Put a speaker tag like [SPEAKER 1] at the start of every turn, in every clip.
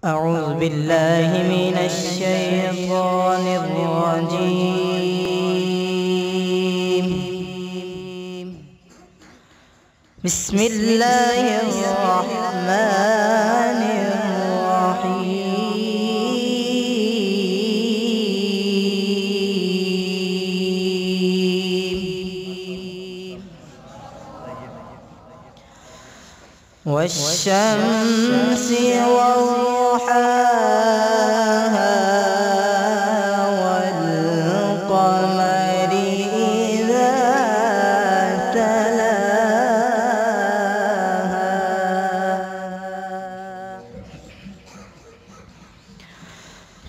[SPEAKER 1] أعوذ بالله من الشيطان الرجيم. بسم الله الرحمن الرحيم. والشمس وضحاها والقمر إذا تلاها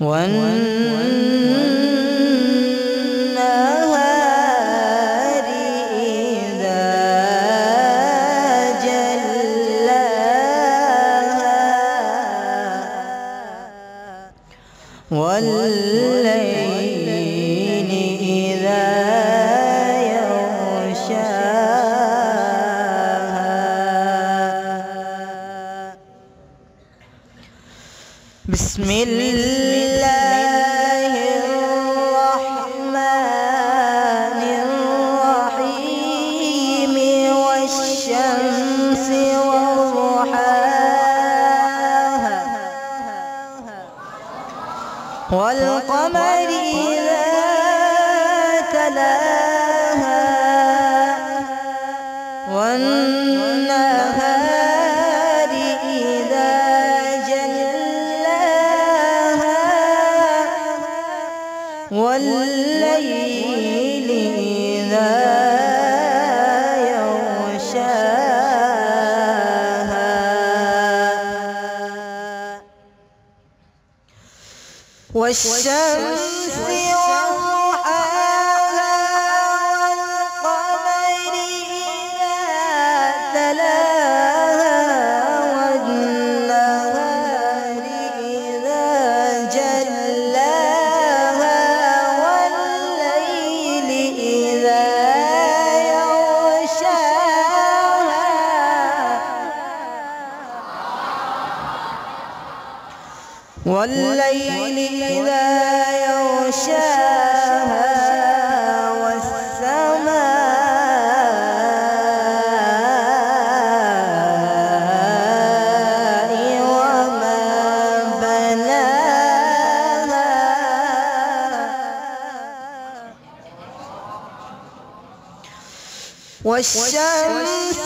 [SPEAKER 1] والنهار إذا والليل إذا يغشاها. بسم الله الرحمن الرحيم. والشمس وضحاها والقمر إذا تلاها والنهار إذا جلاها والليل إذا يغشاها. والشمس وضحاها والقمر إذا تلاها والنهار إذا جلاها والليل إذا يغشاها. والليل إذا يغشاها والسماء وما بناها. والشمس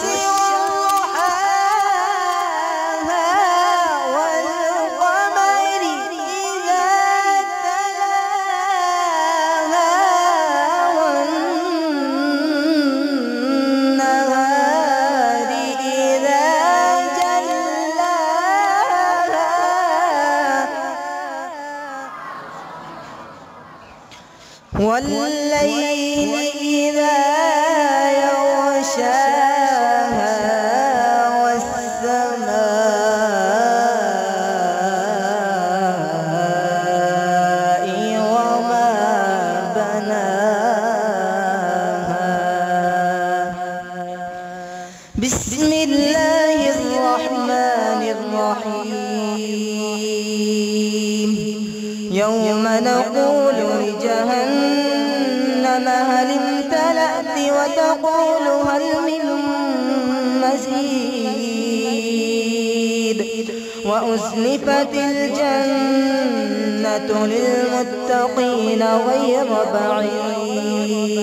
[SPEAKER 1] والليل إذا يغشاها والسماء وما بناها. بسم الله الرحمن الرحيم. يوم نقول لجهنم هل امتلأت وتقول هل من مزيد. وأزلفت الجنة للمتقين غير بعيد.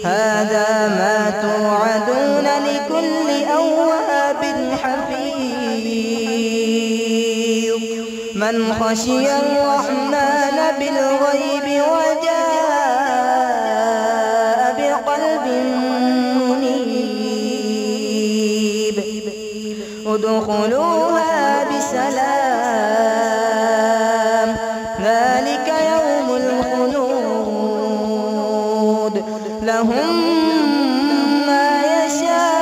[SPEAKER 1] هذا ما توعدون لكل أواب حفيظ. من خشي الرحمن بالغيب وجاء بقلب منيب. ادخلوها بسلام ذلك يوم الخلود. لهم ما يشاءون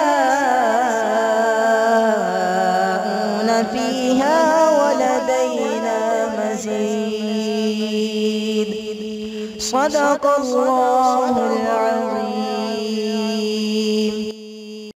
[SPEAKER 1] فيها ولدينا مزيد. صدق الله العظيم.